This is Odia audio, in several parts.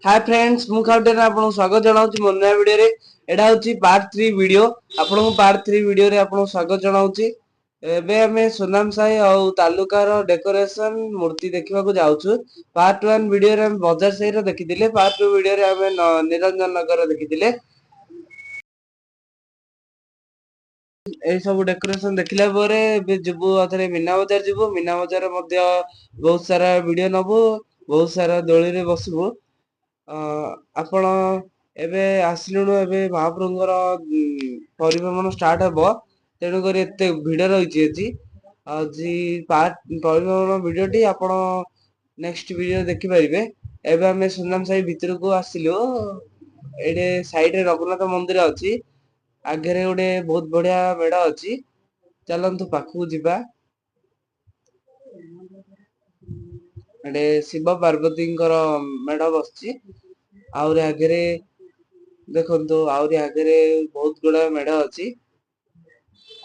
हाय फ्रेंड्स मु खाउटेन आपन स्वागत जनाउची मोर नया वीडियो रे एडा होची पार्ट 3 वीडियो आपन को पार्ट 3 वीडियो रे आपन स्वागत जनाउची एबे हमें सोनाम साई और तालुकार डेकोरेशन मूर्ति देखिबा को जाउछु। पार्ट 1 वीडियो रे हम बाजार साई रे देखिथिले पार्ट 2 वीडियो रे हमें निरंजन नगर देखिथिले ए सब डेकोरेशन देखिला परे जिबु अथरे मीना बाजार जिबु मीना बाजार मध्य बहुत सारा वीडियो नबु बहुत सारा दोली रे बसबु आपण एबे आसलुणु एबे महाप्रभुଙ୍କର परिभ्रमण स्टार्ट हबो तेणु କରି एते ଭିଡ ରହିଛି ଏଠି ଆଜି ପାର୍ଟ ପରିଭ୍ରମଣ ଭିଡିଓଟି ଆପଣ ନେକ୍ସଟ ଭିଡିଓ ଦେଖି ପାରିବେ। ଏବେ ଆମେ ସୁନାମ ସାହି ଭିତରକୁ ଆସିଲୁ ଏଇଠି ସାଇଡ ରେ ରଘୁନାଥ ମନ୍ଦିର ଅଛି ଆଗରେ ଗୋଟେ ବହୁତ ବଢିଆ ମେଢ ଅଛି ଚାଲନ୍ତୁ ପାଖକୁ ଯିବା। ଏଠି ଶିବ ପାର୍ବତୀଙ୍କର ମେଢ ବସିଛି ଆହୁରି ଆଗରେ ଦେଖନ୍ତୁ ଆହୁରି ଆଗରେ ବହୁତ ଗୁଡାଏ ମେଢ ଅଛି।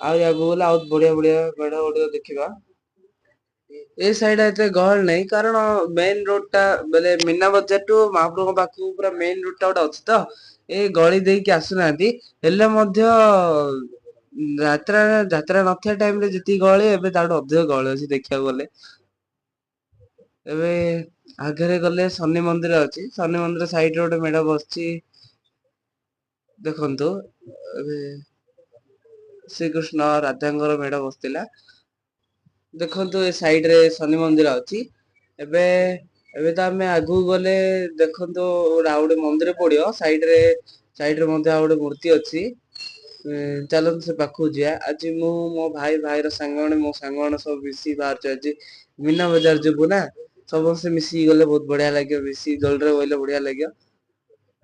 ଆହୁରି ଆଗକୁ ଗଲେ ଆଉ ବଢିଆ ବଢିଆ ମେଢ ଗୁଡିକ ଦେଖିବା। ଏ ସାଇଡ ଏତେ ଗହଳି ନାହିଁ କାରଣ ମେନ ରୋଡ ଟା ବୋଲେ ମୀନା ବଜାର ଟୁ ମହାପ୍ରଭୁଙ୍କ ପାଖକୁ ପୁରା ମେନ ରୋଡ ଟା ଗୋଟେ ଅଛି ତ ଏ ଗଳି ଦେଇକି ଆସୁନାହାନ୍ତି ହେଲେ ମଧ୍ୟ ଯାତ୍ରା ନଥିବା ଟାଇମ ରେ ଯେତିକି ଗହଳି ଏବେ ତାଠୁ ଅଧିକ ଗହଳି ଅଛି ଦେଖିବାକୁ ଗଲେ। ଏବେ ଆଗରେ ଗଲେ ଶନି ମନ୍ଦିର ଅଛି ଶନି ମନ୍ଦିର ସାଇଡ ରେ ଗୋଟେ ମେଢ ବସିଛି ଦେଖନ୍ତୁ ଏବେ ଶ୍ରୀକୃଷ୍ଣ ରାଧାଙ୍କର ମେଢ ବସିଥିଲା। ଦେଖନ୍ତୁ ଏ ସାଇଡ ରେ ଶନି ମନ୍ଦିର ଅଛି ଏବେ ଏବେ ତ ଆମେ ଆଗକୁ ଗଲେ ଦେଖନ୍ତୁ ଆଉ ଗୋଟେ ମନ୍ଦିର ପଡିବ ସାଇଡ ରେ ମଧ୍ୟ ଆଉ ଗୋଟେ ମୂର୍ତ୍ତି ଅଛି ଚାଲନ୍ତୁ ସେ ପାଖକୁ ଯିବା ଆଜି ମୁଁ ମୋ ଭାଇର ସାଙ୍ଗମାନେ ମୋ ସାଙ୍ଗମାନେ ସବୁ ମିଶିକି ବାହାରିଛୁ ଆଜି ମୀନା ବଜାର ଯିବୁ ନା ସମସ୍ତେ ମିଶିକି ଗଲେ ବହୁତ ବଢିଆ ଲାଗିବ ମିଶିକି ଦୋଳିରେ ବଇଲେ ବଢିଆ ଲାଗିବ।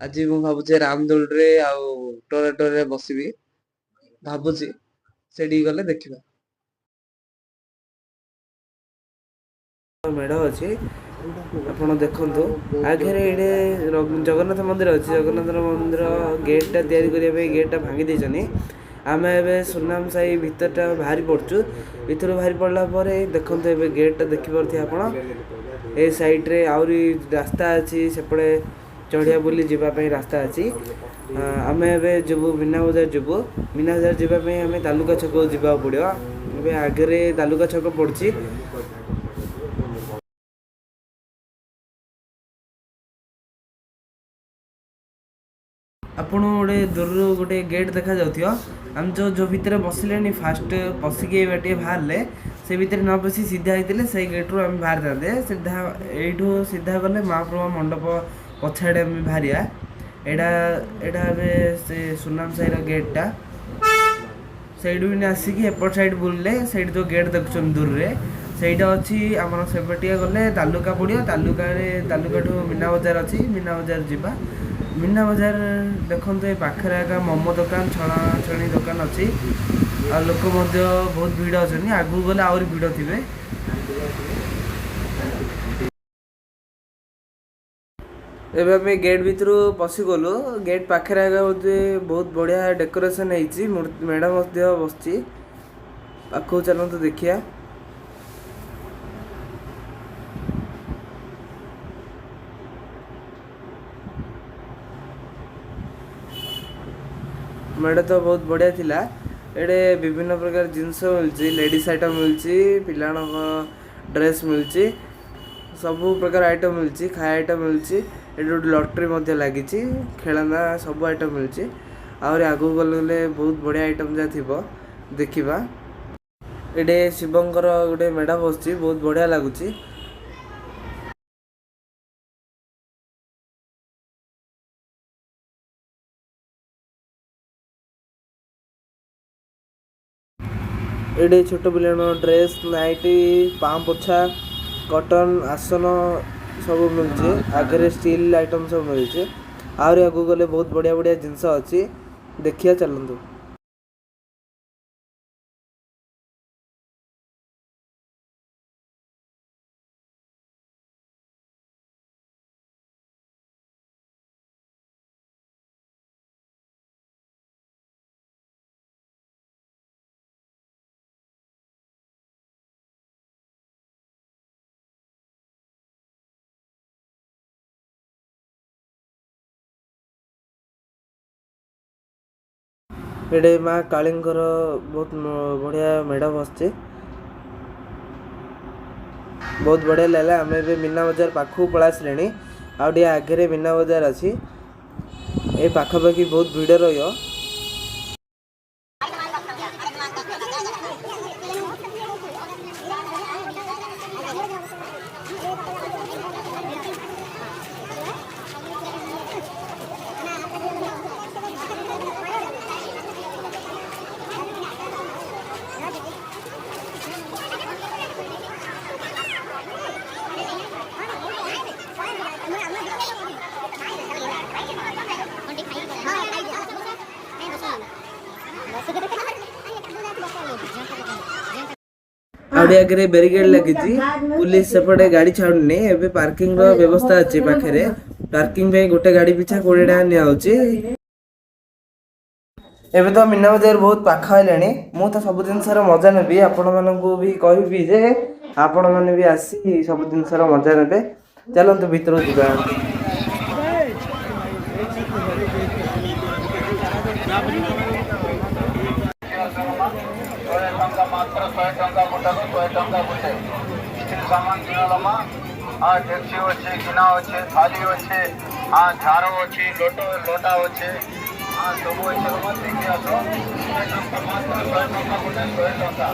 ଆଜି ମୁଁ ଭାବୁଛି ରାମଦୋଳିରେ ଆଉ ଟୋରାଟୋରେ ବସିବି ଭାବୁଛି ସେଠିକି ଗଲେ ଦେଖିବା। ମେଢ ଅଛି ଆପଣ ଦେଖନ୍ତୁ ଆଗରେ ଏଇଟେ ଜଗନ୍ନାଥ ମନ୍ଦିର ଅଛି ଜଗନ୍ନାଥ ମନ୍ଦିର ଗେଟ୍ ଟା ତିଆରି କରିବା ପାଇଁ ଗେଟ୍ ଟା ଭାଙ୍ଗି ଦେଇଛନ୍ତି। ଆମେ ଏବେ ସୁନାମ ସାହି ଭିତର ଟା ବାହାରି ପଡୁଛୁ ଭିତରୁ ବାହାରି ପଡିଲା ପରେ ଦେଖନ୍ତୁ ଏବେ ଗେଟ୍ ଟା ଦେଖିପାରୁଥିବେ ଆପଣ ଏ ସାଇଡ ରେ ଆହୁରି ରାସ୍ତା ଅଛି ସେପଟେ ଚଢିଆ ବୁଲି ଯିବା ପାଇଁ ରାସ୍ତା ଅଛି ଆମେ ଏବେ ଯିବୁ ମୀନା ବଜାର ଯିବୁ ମୀନା ବଜାର ଯିବା ପାଇଁ ଆମେ ତାଲୁକା ଛକକୁ ଯିବାକୁ ପଡିବ ଏବେ ଆଗରେ ତାଲୁକା ଛକ ପଡୁଛି। ଆପଣ ଗୋଟେ ଦୂରରୁ ଗୋଟେ ଗେଟ୍ ଦେଖା ଯାଉଥିବ ଆମେ ଯୋଉ ଭିତରେ ବସିଲେଣି ଫାଷ୍ଟ ପଶିକି ଟିକେ ବାହାରିଲେ ସେ ଭିତରେ ନ ପଶି ସିଧା ହେଇଥିଲେ ସେଇ ଗେଟ୍ ରୁ ଆମେ ବାହାରିଥାନ୍ତେ ସିଧା ଏଇଠୁ ସିଧା ଗଲେ ମହାପ୍ରଭୁ ମଣ୍ଡପ ପଛଆଡେ ଆମେ ବାହାରିବା ଏଇଟା ଏବେ ସେ ସୁନାମ ସାହିର ଗେଟ୍ ଟା ସେଇଠୁ ଆସିକି ଏପଟ ସାଇଡ ବୁଲିଲେ ସେଇଠି ଯୋଉ ଗେଟ୍ ଦେଖୁଛନ୍ତି ଦୂରରେ ସେଇଟା ଅଛି ଆମର ସେପଟିଆ ଗଲେ ତାଲୁକା ପଡିବ ତାଲୁକାଠୁ ମୀନା ବଜାର ଅଛି ମୀନା ବଜାର ଯିବା। ମୀନା ବଜାର ଦେଖନ୍ତୁ ଏ ପାଖରେ ଏକା ମୋମୋ ଦୋକାନ ଛଣାଛଣି ଦୋକାନ ଅଛି ଆଉ ଲୋକ ମଧ୍ୟ ବହୁତ ଭିଡ ଅଛନ୍ତି ଆଗକୁ ଗଲେ ଆହୁରି ଭିଡ ଥିବେ। ଏବେ ଆମେ ଗେଟ୍ ଭିତରୁ ପଶିଗଲୁ ଗେଟ୍ ପାଖରେ ଆଗ ବହୁତ ବଢିଆ ଡେକୋରେସନ ହେଇଛି ମେଢ ମଧ୍ୟ ବସିଛି ପାଖକୁ ଚାଲନ୍ତୁ ଦେଖିବା। ମେଢ ତ ବହୁତ ବଢିଆ ଥିଲା ଏଠି ବିଭିନ୍ନ ପ୍ରକାର ଜିନିଷ ମିଳୁଛି ଲେଡିସ୍ ଆଇଟମ ମିଳୁଛି ପିଲାମାନଙ୍କ ଡ୍ରେସ୍ ମିଳୁଛି ସବୁ ପ୍ରକାର ଆଇଟମ ମିଳୁଛି ଖାଇବା ଆଇଟମ ମିଳୁଛି ଏଠି ଗୋଟେ ଲଟରୀ ମଧ୍ୟ ଲାଗିଛି ଖେଳନା ସବୁ ଆଇଟମ ମିଳୁଛି ଆହୁରି ଆଗକୁ ଗଲେ ବହୁତ ବଢିଆ ଆଇଟମ ଯାହା ଥିବ ଦେଖିବା। ଏଠି ଶିବଙ୍କର ଗୋଟେ ମେଢ ବସିଛି ବହୁତ ବଢିଆ ଲାଗୁଛି। ଏଠି ଛୋଟ ପିଲାଙ୍କ ଡ୍ରେସ୍ ନାଇଟି ପାଁ ପୋଛା କଟନ ଆସନ ସବୁ ମିଳୁଛି ଆଗରେ ଷ୍ଟିଲ୍ ଆଇଟମ ସବୁ ମିଳୁଛି ଆହୁରି ଆଗକୁ ଗଲେ ବହୁତ ବଢିଆ ବଢିଆ ଜିନିଷ ଅଛି ଦେଖିବା ଚାଲନ୍ତୁ। एडे माँ कालींकर बहुत बढ़िया मेढ़ बसचे बहुत बढ़िया लगे। आम ए मीना बजार पाखक पड़ा आसले आगे आगे मीना बजार अच्छी ये पाखापाखि बहुत भिड़ रही। आउडी आगे बेरिकेड लगी पुलिस सेपटे गाड़ी छाड़ुनी एबे पार्किंग रो व्यवस्था अच्छी पाखे पार्किंग पे गोटे गाड़ी पिछा 20 टका निया होची। एबे तो मीना बजार बहुत पाखा हेलानी मु तो सब जिनसर मजा नेबी आपण मानकू भी कहबी जे आपण माने भी आसी सब जिनसर मजा नेबे। चलंतु भीतर जिबा। मात्र 100 टंका गोटा 100 टंका गोटे स्टील सामान किनलमा डेक्ची अच्छे गिना अच्छे थाली अच्छे झारो अच्छे लोटा अच्छे सब अच्छे देखी आस मात्र 100 टंका गोटे 100 टंका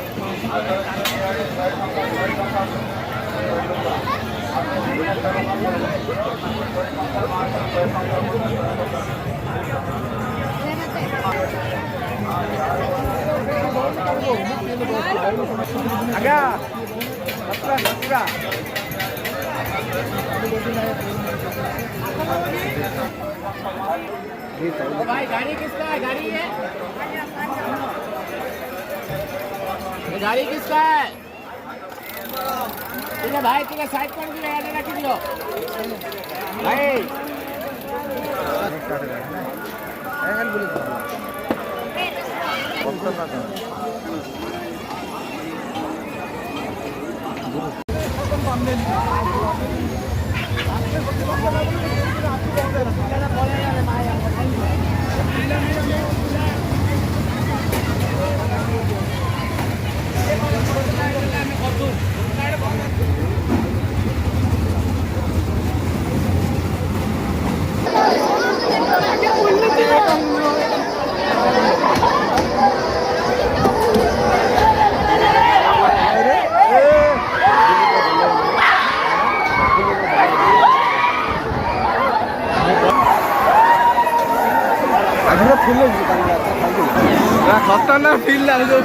भाई गाड़ी किसका है? गाड़ी है? गाड़ी किसका है? ठीक है भाई, ठीक है साइड पर भी लगा के दियो भाई। खतरनाक फील लगे।